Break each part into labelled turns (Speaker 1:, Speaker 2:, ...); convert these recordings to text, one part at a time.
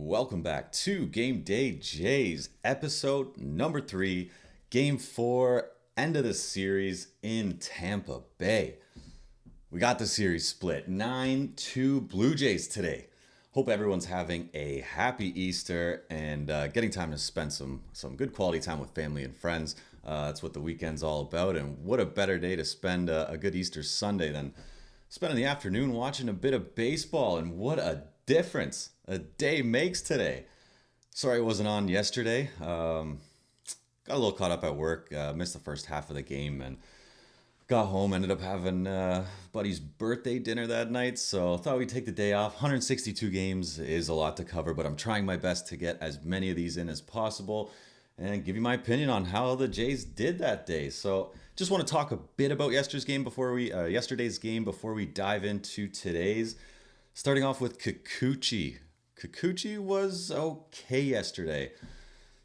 Speaker 1: welcome back to Game Day Jays, episode number 3, Game 4, end of the series in Tampa Bay. We got the series split 9-2 Blue Jays today. Hope everyone's having a happy Easter and getting time to spend some good quality time with family and friends. That's what the weekend's all about, and what a better day to spend a good Easter Sunday than spending the afternoon watching a bit of baseball. And what a difference a day makes today. Sorry I wasn't on yesterday. Got a little caught up at work. Missed the first half of the game and got home. Ended up having buddy's birthday dinner that night. So thought we'd take the day off. 162 games is a lot to cover, but I'm trying my best to get as many of these in as possible and give you my opinion on how the Jays did that day. So just want to talk a bit about yesterday's game before we dive into today's. Starting off with Kikuchi. Kikuchi was okay yesterday.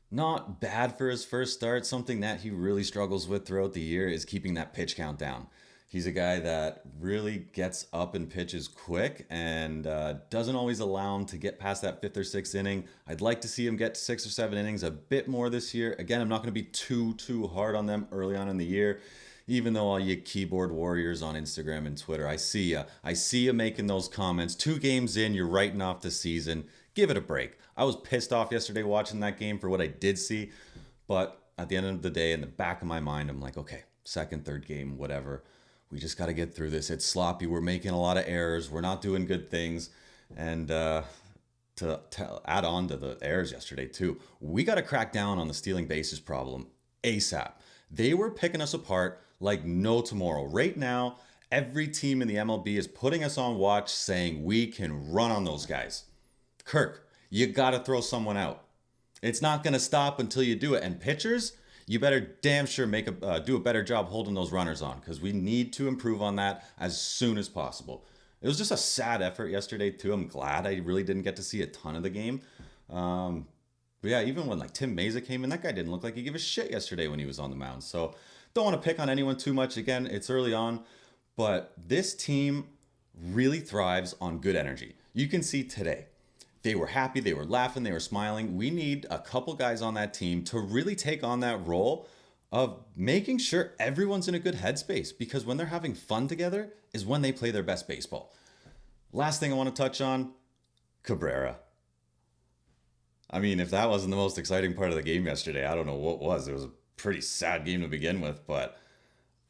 Speaker 1: Not bad for his first start. Something that he really struggles with throughout the year is keeping that pitch count down. He's a guy that really gets up and pitches quick and doesn't always allow him to get past that 5th or 6th inning. I'd like to see him get 6 or 7 innings a bit more this year. Again, I'm not going to be too hard on them early on in the year. Even though all you keyboard warriors on Instagram and Twitter, I see you making those comments. 2 games in, you're writing off the season. Give it a break. I was pissed off yesterday watching that game for what I did see. But at the end of the day, in the back of my mind, I'm like, okay, 2nd, 3rd game, whatever. We just got to get through this. It's sloppy. We're making a lot of errors. We're not doing good things. And to add on to the errors yesterday too, we got to crack down on the stealing bases problem ASAP. They were picking us apart like no tomorrow. Right now, every team in the MLB is putting us on watch saying we can run on those guys. Kirk, you got to throw someone out. It's not going to stop until you do it. And pitchers, you better damn sure do a better job holding those runners on, because we need to improve on that as soon as possible. It was just a sad effort yesterday too. I'm glad I really didn't get to see a ton of the game. But yeah, even when Tim Meza came in, that guy didn't look like he gave a shit yesterday when he was on the mound. So don't want to pick on anyone too much. Again, it's early on, but this team really thrives on good energy. You can see today, they were happy, they were laughing, they were smiling. We need a couple guys on that team to really take on that role of making sure everyone's in a good headspace, because when they're having fun together is when they play their best baseball. Last thing I want to touch on, Cabrera. I mean, if that wasn't the most exciting part of the game yesterday, I don't know what was. It was a pretty sad game to begin with, but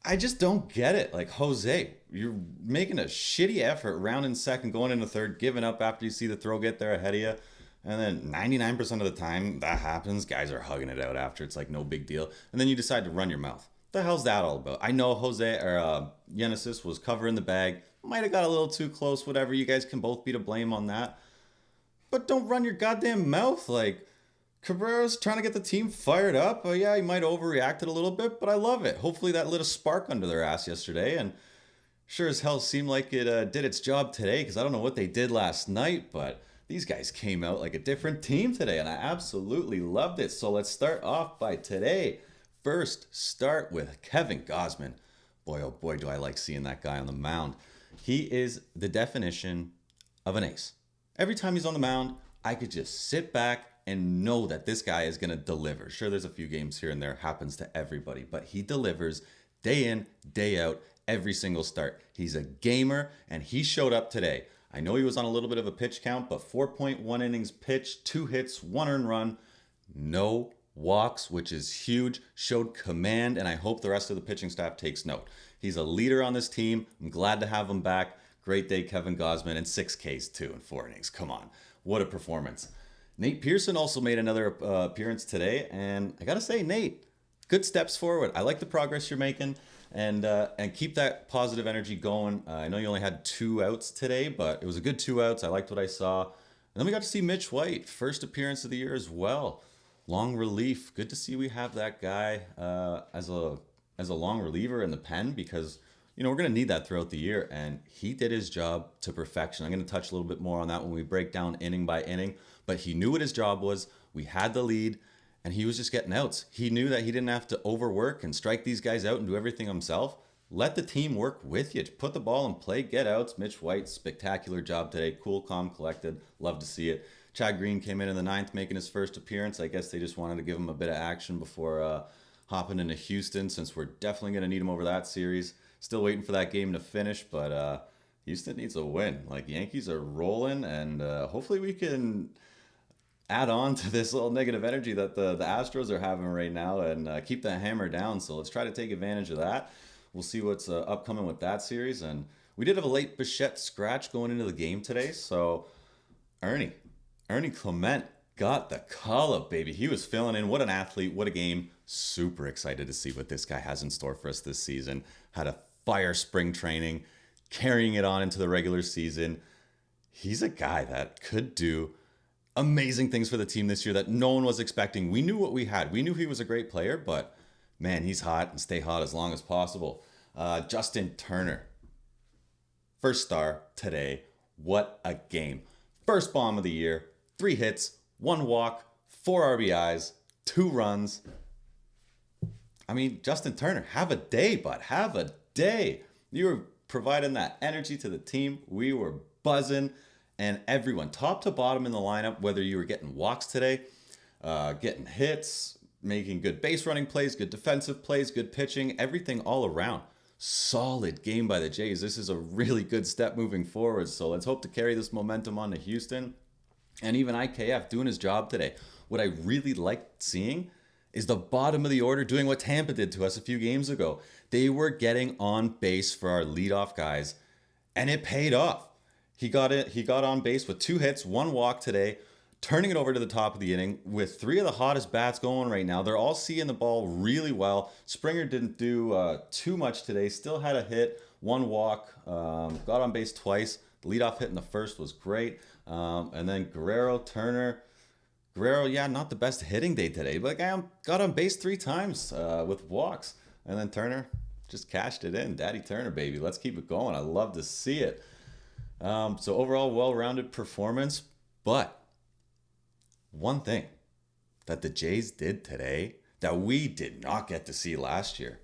Speaker 1: I just don't get it. Like, Jose, you're making a shitty effort round in second, going into third, giving up after you see the throw get there ahead of you. And then 99% of the time that happens, guys are hugging it out after. It's like no big deal. And then you decide to run your mouth. What the hell's that all about? I know Genesis was covering the bag. Might have got a little too close, whatever. You guys can both be to blame on that. But don't run your goddamn mouth. Like, Cabrera's trying to get the team fired up. Oh yeah, he might overreacted a little bit, but I love it. Hopefully that lit a spark under their ass yesterday, and sure as hell seemed like it did its job today, because I don't know what they did last night, but these guys came out like a different team today, and I absolutely loved it. So let's start off by today. First, start with Kevin Gausman. Boy, oh boy, do I like seeing that guy on the mound. He is the definition of an ace. Every time he's on the mound, I could just sit back and know that this guy is going to deliver. Sure, there's a few games here and there, happens to everybody, but he delivers day in, day out, every single start. He's a gamer, and he showed up today. I know he was on a little bit of a pitch count, but 4.1 innings pitched, 2 hits, 1 earned run, no walks, which is huge, showed command, and I hope the rest of the pitching staff takes note. He's a leader on this team. I'm glad to have him back. Great day, Kevin Gausman, and 6 Ks too in 4 innings. Come on, what a performance. Nate Pearson also made another appearance today, and I gotta say, Nate, good steps forward. I like the progress you're making, and keep that positive energy going. I know you only had 2 outs today, but it was a good 2 outs. I liked what I saw. And then we got to see Mitch White, first appearance of the year as well. Long relief. Good to see we have that guy as a long reliever in the pen, because we're going to need that throughout the year, and he did his job to perfection. I'm going to touch a little bit more on that when we break down inning by inning, but he knew what his job was. We had the lead, and he was just getting outs. He knew that he didn't have to overwork and strike these guys out and do everything himself. Let the team work with you. Put the ball in play, get outs. Mitch White, spectacular job today. Cool, calm, collected. Love to see it. Chad Green came in the ninth, making his first appearance. I guess they just wanted to give him a bit of action before hopping into Houston, since we're definitely going to need him over that series. Still waiting for that game to finish, but Houston needs a win. Like, Yankees are rolling, and hopefully we can add on to this little negative energy that the Astros are having right now and keep that hammer down. So let's try to take advantage of that. We'll see what's upcoming with that series. And we did have a late Bichette scratch going into the game today. So Ernie Clement got the call up, baby. He was filling in. What an athlete. What a game. Super excited to see what this guy has in store for us this season. Had a fire spring training, carrying it on into the regular season. He's a guy that could do amazing things for the team this year that no one was expecting. We knew what we had. We knew he was a great player, but man, he's hot, and stay hot as long as possible. Justin Turner, first star today. What a game. First bomb of the year, 3 hits, 1 walk, 4 RBIs, 2 runs. I mean, Justin Turner, have a day, bud. Have a day. You were providing that energy to the team. We were buzzing. And everyone, top to bottom in the lineup, whether you were getting walks today, getting hits, making good base running plays, good defensive plays, good pitching, everything all around. Solid game by the Jays. This is a really good step moving forward. So let's hope to carry this momentum on to Houston. And even IKF doing his job today. What I really liked seeing is the bottom of the order doing what Tampa did to us a few games ago. They were getting on base for our leadoff guys, and it paid off. He got on base with 2 hits, 1 walk today, turning it over to the top of the inning with 3 of the hottest bats going right now. They're all seeing the ball really well. Springer didn't do too much today. Still had a hit, 1 walk, got on base twice. The leadoff hit in the first was great. And then Turner, yeah, not the best hitting day today, but got on base 3 times with walks. And then Turner just cashed it in. Daddy Turner, baby. Let's keep it going. I love to see it. So overall, well-rounded performance. But one thing that the Jays did today that we did not get to see last year,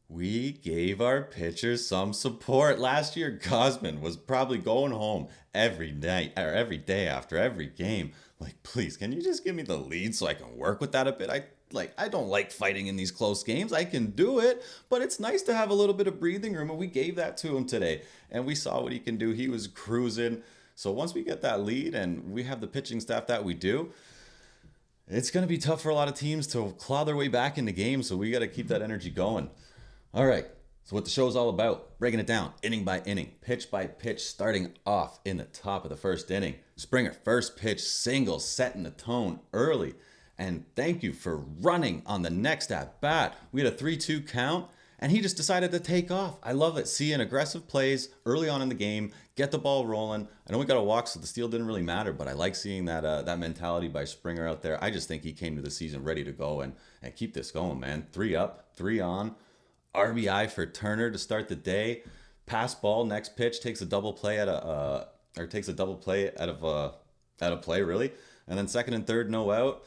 Speaker 1: we gave our pitchers some support. Last year, Gausman was probably going home every night or every day after every game. Like, please, can you just give me the lead so I can work with that a bit? I don't like fighting in these close games. I can do it, but it's nice to have a little bit of breathing room, and we gave that to him today. And we saw what he can do. He was cruising. So once we get that lead and we have the pitching staff that we do, it's going to be tough for a lot of teams to claw their way back into games, so we got to keep that energy going. All right, so what the show's all about, breaking it down, inning by inning, pitch by pitch, starting off in the top of the first inning. Springer, first pitch, single, setting the tone early. And thank you for running on the next at bat. We had a 3-2 count, and he just decided to take off. I love it. Seeing aggressive plays early on in the game, get the ball rolling. I know we got a walk, so the steal didn't really matter, but I like seeing that mentality by Springer out there. I just think he came to the season ready to go and keep this going, man. 3 up, 3 on. RBI for Turner to start the day. Pass ball, next pitch, takes a double play out of play, really. And then second and third, no out.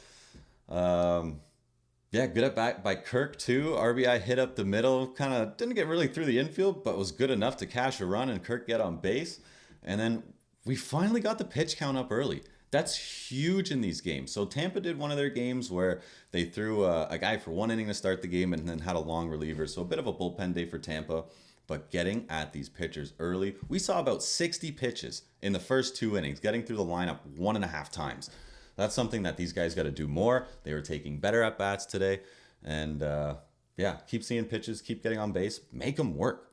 Speaker 1: Good at bat by Kirk too. RBI hit up the middle, kind of didn't get really through the infield, but was good enough to cash a run and Kirk get on base. And then we finally got the pitch count up early. That's huge in these games. So Tampa did one of their games where they threw a guy for 1 inning to start the game and then had a long reliever. So a bit of a bullpen day for Tampa, but getting at these pitchers early. We saw about 60 pitches in the first 2 innings, getting through the lineup 1.5 times. That's something that these guys got to do more. They were taking better at bats today. And keep seeing pitches, keep getting on base, make them work.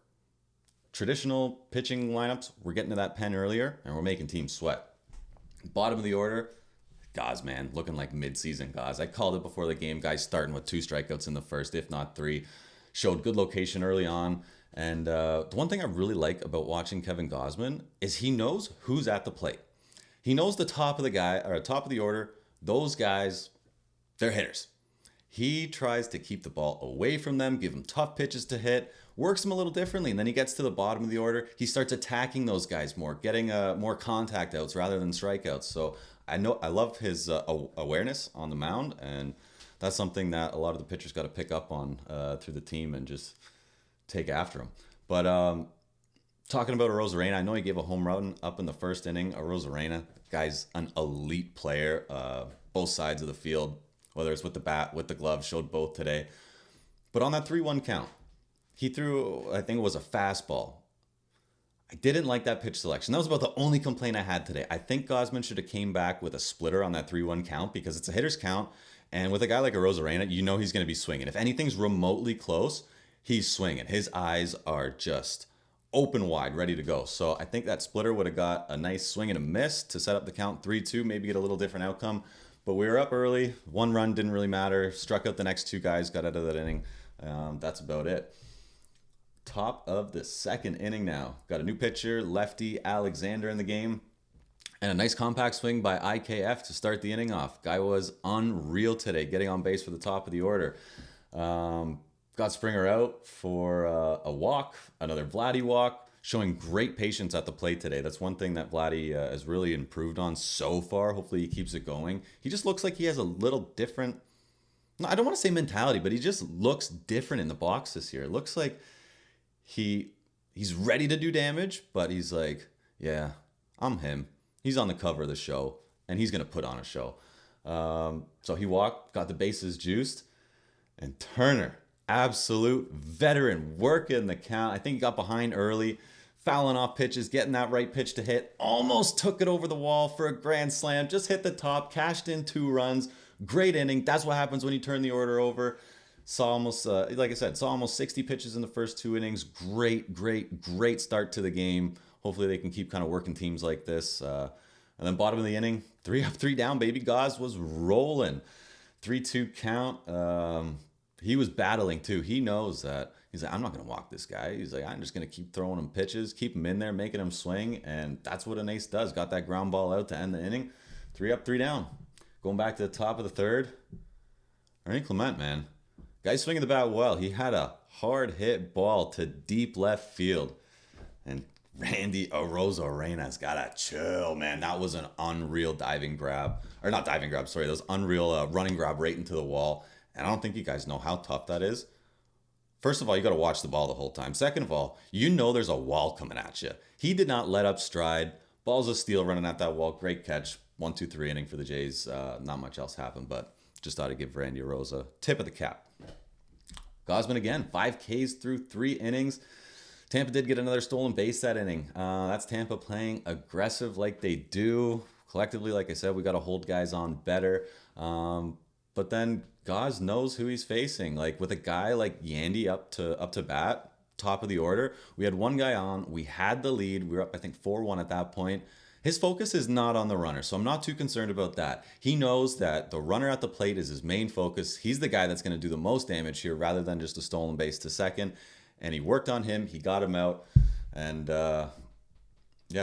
Speaker 1: Traditional pitching lineups, we're getting to that pen earlier, and we're making teams sweat. Bottom of the order, Gausman, looking like mid-season Gauss. I called it before the game. Guys starting with 2 strikeouts in the first, if not 3. Showed good location early on. And the one thing I really like about watching Kevin Gausman is he knows who's at the plate. He knows the top of the order. Those guys, they're hitters. He tries to keep the ball away from them, give them tough pitches to hit, works them a little differently. And then he gets to the bottom of the order. He starts attacking those guys more, getting more contact outs rather than strikeouts. So I love his awareness on the mound, and that's something that a lot of the pitchers got to pick up on through the team and just take after him. But Talking about Arozarena, I know he gave a home run up in the first inning. Arozarena, guy's an elite player, both sides of the field, whether it's with the bat, with the glove, showed both today. But on that 3-1 count, he threw, I think it was a fastball. I didn't like that pitch selection. That was about the only complaint I had today. I think Gausman should have came back with a splitter on that 3-1 count because it's a hitter's count. And with a guy like Arozarena, you know he's going to be swinging. If anything's remotely close, he's swinging. His eyes are just open wide, ready to go. So I think that splitter would have got a nice swing and a miss to set up the count 3-2, maybe get a little different outcome. But we were up early. 1 run didn't really matter. Struck out the next 2 guys, got out of that inning. That's about it. Top of the second inning now. Got a new pitcher, lefty Alexander in the game. And a nice compact swing by IKF to start the inning off. Guy was unreal today, getting on base for the top of the order. Got Springer out for a walk, another Vladdy walk, showing great patience at the plate today. That's one thing that Vladdy has really improved on so far. Hopefully he keeps it going. He just looks like he has a little different, I don't want to say mentality, but he just looks different in the box this year. It looks like he's ready to do damage, but he's like, yeah, I'm him. He's on the cover of the show, and he's going to put on a show. So he walked, got the bases juiced, and Turner, absolute veteran, working the count. I think he got behind early, fouling off pitches, getting that right pitch to hit. Almost took it over the wall for a grand slam. Just hit the top, cashed in 2 runs. Great inning. That's what happens when you turn the order over. Saw almost, like I said, saw almost 60 pitches in the first 2 innings. Great start to the game. Hopefully they can keep kind of working teams like this. And then bottom of the inning, 3 up, 3 down, baby. Gauss was rolling. 3-2 count. He was battling too. He knows that. He's like, I'm not going to walk this guy. He's like, I'm just going to keep throwing him pitches, keep him in there, making him swing. And that's what an ace does. Got that ground ball out to end the inning. 3 up, 3 down. Going back to the top of the third. Ernie Clement, man. Guy swinging the bat well. He had a hard hit ball to deep left field. And Randy Arozarena's got to chill, man. That was an unreal diving grab. Or not diving grab, sorry. That was unreal running grab right into the wall. And I don't think you guys know how tough that is. First of all, you got to watch the ball the whole time. Second of all, you know there's a wall coming at you. He did not let up stride. Ball's a steal running at that wall. Great catch. 1-2-3 inning for the Jays. Not much else happened, but just thought I'd give Randy Rosa tip of the cap. Gausman again, 5 Ks through 3 innings. Tampa did get another stolen base that inning. That's Tampa playing aggressive like they do. Collectively, like I said, we got to hold guys on better. But then Gauss knows who he's facing. Like with a guy like Yandy up to bat, top of the order, we had 1 guy on. We had the lead. We were up, I think, 4-1 at that point. His focus is not on the runner, so I'm not too concerned about that. He knows that the runner at the plate is his main focus. He's the guy that's going to do the most damage here rather than just a stolen base to second. And he worked on him. He got him out. And,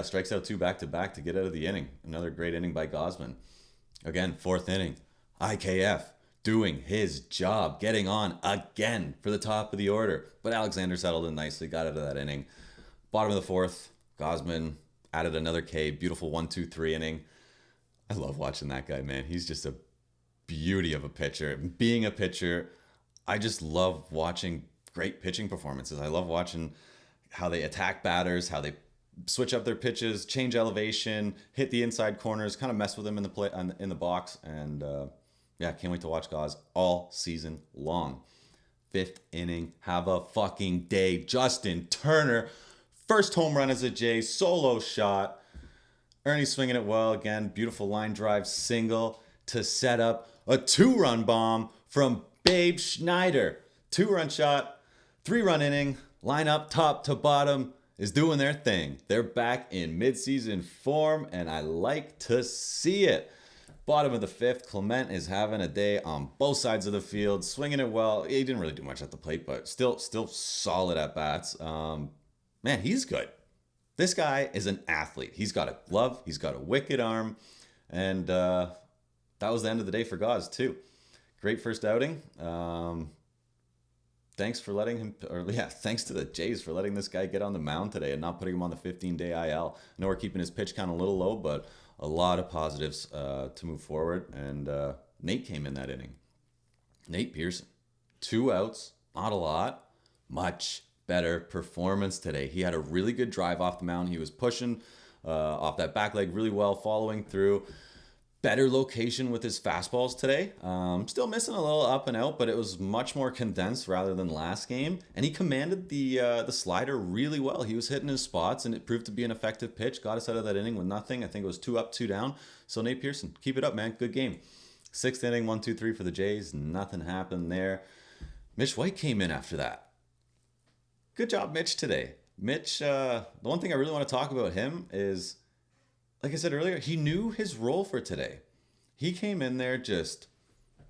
Speaker 1: strikes out 2 back-to-back to get out of the inning. Another great inning by Gausman. Again, 4th inning. IKF doing his job, getting on again for the top of the order. But Alexander settled in nicely, got out of that inning. Bottom of the 4th, Gausman added another K, beautiful 1-2-3 inning. I love watching that guy, man. He's just a beauty of a pitcher. Being a pitcher, I just love watching great pitching performances. I love watching how they attack batters, how they switch up their pitches, change elevation, hit the inside corners, kind of mess with them in the box. And can't wait to watch Gauss all season long. 5th inning, have a fucking day. Justin Turner, first home run as a Jay, solo shot. Ernie swinging it well again. Beautiful line drive single to set up a 2-run bomb from Babe Schneider. 2-run shot, 3-run inning. Lineup top to bottom is doing their thing. They're back in midseason form, and I like to see it. Bottom of the 5th, Clement is having a day on both sides of the field, swinging it well. He didn't really do much at the plate, but still solid at bats. Man, he's good. This guy is an athlete. He's got a glove. He's got a wicked arm. And that was the end of the day for Gauss, too. Great first outing. Thanks to the Jays for letting this guy get on the mound today and not putting him on the 15-day IL. I know we're keeping his pitch count a little low, but a lot of positives to move forward. And Nate came in that inning. Nate Pearson, 2 outs, not a lot, much better performance today. He had a really good drive off the mound. He was pushing off that back leg really well, following through. Better location with his fastballs today. Still missing a little up and out, but it was much more condensed rather than last game. And he commanded the slider really well. He was hitting his spots, and it proved to be an effective pitch. Got us out of that inning with nothing. I think it was 2 up, 2 down. So Nate Pearson, keep it up, man. Good game. 6th inning, 1-2-3 for the Jays. Nothing happened there. Mitch White came in after that. Good job, Mitch, today. Mitch, the one thing I really want to talk about him is, like I said earlier, he knew his role for today. He came in there just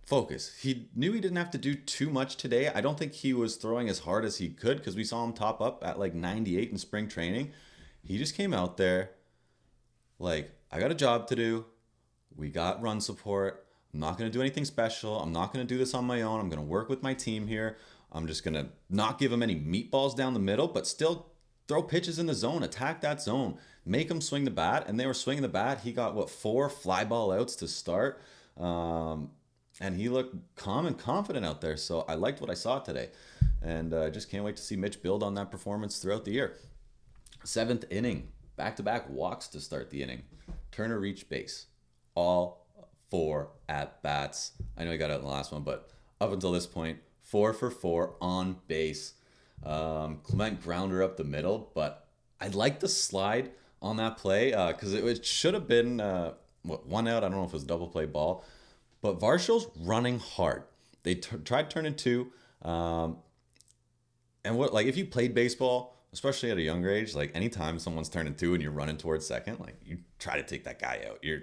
Speaker 1: focused. He knew he didn't have to do too much today. I don't think he was throwing as hard as he could because we saw him top up at like 98 in spring training. He just came out there like, I got a job to do. We got run support. I'm not going to do anything special. I'm not going to do this on my own. I'm going to work with my team here. I'm just going to not give him any meatballs down the middle, but still throw pitches in the zone, attack that zone, make him swing the bat. And they were swinging the bat. He got, 4 fly ball outs to start. And he looked calm and confident out there. So I liked what I saw today. And I just can't wait to see Mitch build on that performance throughout the year. 7th inning, back-to-back walks to start the inning. Turner reached base. All 4 at-bats. I know he got out in the last one, but up until this point, 4 for 4 on base. Clement grounder up the middle, but I like the slide on that play because it should have been 1 out. I don't know if it was a double play ball, but Varshall's running hard. They tried turning 2, and if you played baseball, especially at a younger age, like anytime someone's turning 2 and you're running towards second, like you try to take that guy out. You're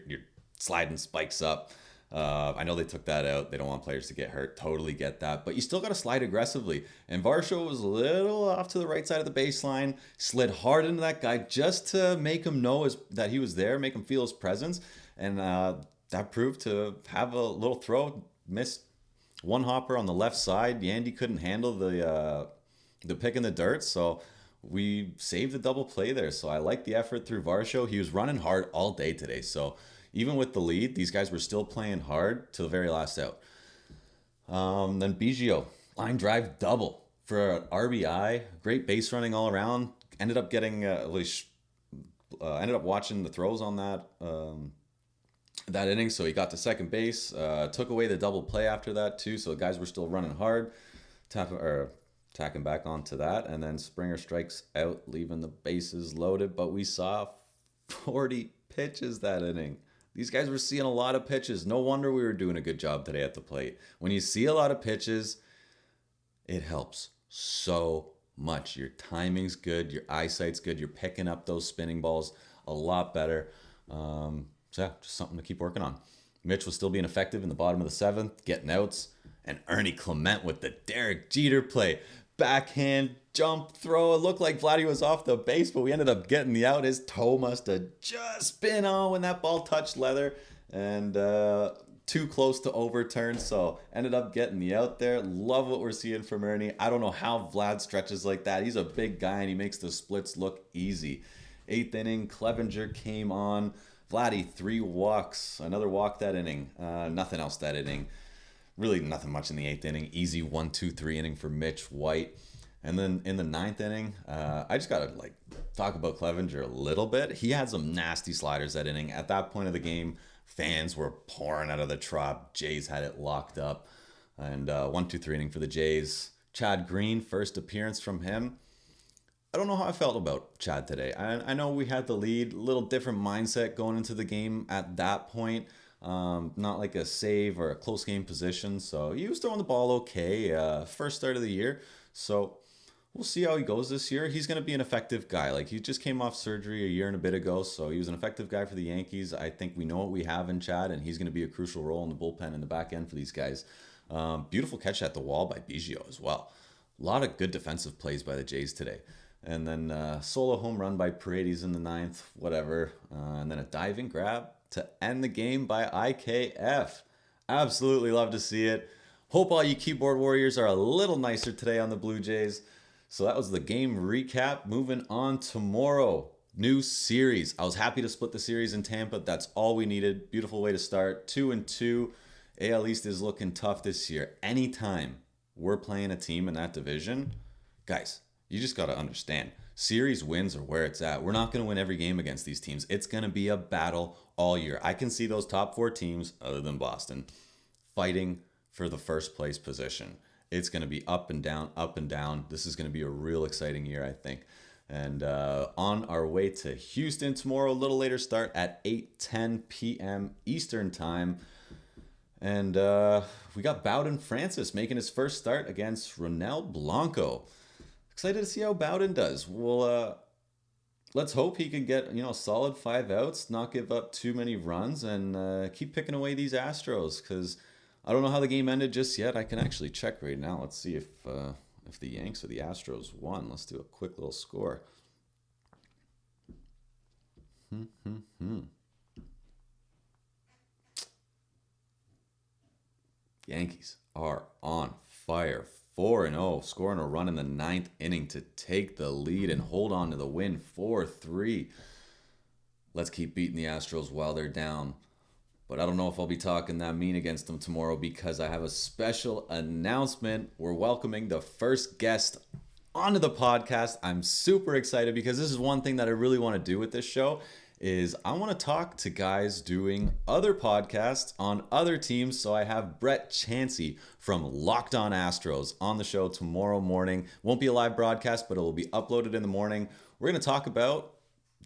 Speaker 1: sliding spikes up. I know they took that out. They don't want players to get hurt. Totally get that. But you still got to slide aggressively. And Varsho was a little off to the right side of the baseline, slid hard into that guy just to make him know that he was there, make him feel his presence. And that proved to have a little throw. Missed one hopper on the left side. Yandy couldn't handle the pick in the dirt. So we saved the double play there. So I like the effort through Varsho. He was running hard all day today. So even with the lead, these guys were still playing hard to the very last out. Then Biggio, line drive double for an RBI. Great base running all around. Ended up getting ended up watching the throws on that inning, so he got to second base. Took away the double play after that too, so the guys were still running hard. Tacking back onto that, and then Springer strikes out, leaving the bases loaded. But we saw 40 pitches that inning. These guys were seeing a lot of pitches. No wonder we were doing a good job today at the plate. When you see a lot of pitches, it helps so much. Your timing's good. Your eyesight's good. You're picking up those spinning balls a lot better. So yeah, just something to keep working on. Mitch was still being effective in the bottom of the 7th, getting outs. And Ernie Clement with the Derek Jeter play. Backhand jump throw. It looked like Vladdy was off the base, but we ended up getting the out. His toe must have just been on when that ball touched leather, and too close to overturn. So ended up getting the out there. Love what we're seeing from Ernie. I don't know how Vlad stretches like that. He's a big guy and he makes the splits look easy. 8th inning, Clevenger came on. Vladdy, 3 walks. Another walk that inning. Nothing else that inning. Really nothing much in the 8th inning. Easy 1-2-3 inning for Mitch White. And then in the 9th inning, I just got to talk about Clevenger a little bit. He had some nasty sliders that inning. At that point of the game, fans were pouring out of the Trop. Jays had it locked up. And 1-2-3 inning for the Jays. Chad Green, first appearance from him. I don't know how I felt about Chad today. I know we had the lead. A little different mindset going into the game at that point. Not like a save or a close game position. So he was throwing the ball okay. First start of the year. So we'll see how he goes this year. He's going to be an effective guy. Like, he just came off surgery a year and a bit ago. So he was an effective guy for the Yankees. I think we know what we have in Chad, and he's going to be a crucial role in the bullpen in the back end for these guys. Beautiful catch at the wall by Biggio as well. A lot of good defensive plays by the Jays today. And then solo home run by Paredes in the 9th, whatever. And then a diving grab to end the game by IKF. Absolutely love to see it. Hope all you keyboard warriors are a little nicer today on the Blue Jays. So that was the game recap. Moving on tomorrow. New series. I was happy to split the series in Tampa. That's all we needed. Beautiful way to start. 2-2. AL East is looking tough this year. Anytime we're playing a team in that division, guys, You just got to understand. Series wins are where it's at. We're not going to win every game against these teams. It's going to be a battle all year. I can see those top 4 teams, other than Boston, fighting for the first place position. It's going to be up and down, up and down. This is going to be a real exciting year, I think. And on our way to Houston tomorrow, a little later start at 8:10 p.m. Eastern time. And we got Bowden Francis making his first start against Ronel Blanco. Excited to see how Bowden does. Well, let's hope he can get a solid 5 outs, not give up too many runs, and keep picking away these Astros. Because I don't know how the game ended just yet. I can actually check right now. Let's see if the Yanks or the Astros won. Let's do a quick little score. Yankees are on fire. 4-0, scoring a run in the 9th inning to take the lead and hold on to the win 4-3. Let's keep beating the Astros while they're down. But I don't know if I'll be talking that mean against them tomorrow because I have a special announcement. We're welcoming the first guest onto the podcast. I'm super excited because this is one thing that I really want to do with this show is I want to talk to guys doing other podcasts on other teams. So I have Brett Chansey from Locked On Astros on the show tomorrow morning. Won't be a live broadcast, but it will be uploaded in the morning. We're going to talk about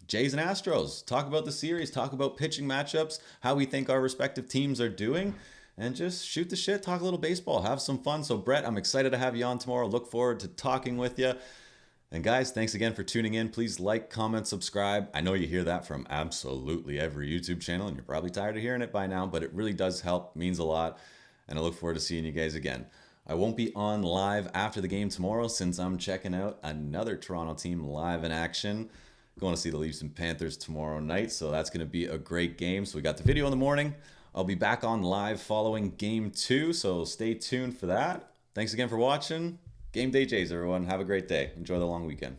Speaker 1: Jays and Astros, talk about the series, talk about pitching matchups, how we think our respective teams are doing, and just shoot the shit, talk a little baseball, have some fun. So Brett, I'm excited to have you on tomorrow. Look forward to talking with you. And guys, thanks again for tuning in. Please like, comment, subscribe. I know you hear that from absolutely every YouTube channel, and you're probably tired of hearing it by now, but it really does help, means a lot. And I look forward to seeing you guys again. I won't be on live after the game tomorrow since I'm checking out another Toronto team live in action. Going to see the Leafs and Panthers tomorrow night, so that's going to be a great game. So we got the video in the morning. I'll be back on live following Game 2, so stay tuned for that. Thanks again for watching. Game Day Jays, everyone. Have a great day. Enjoy the long weekend.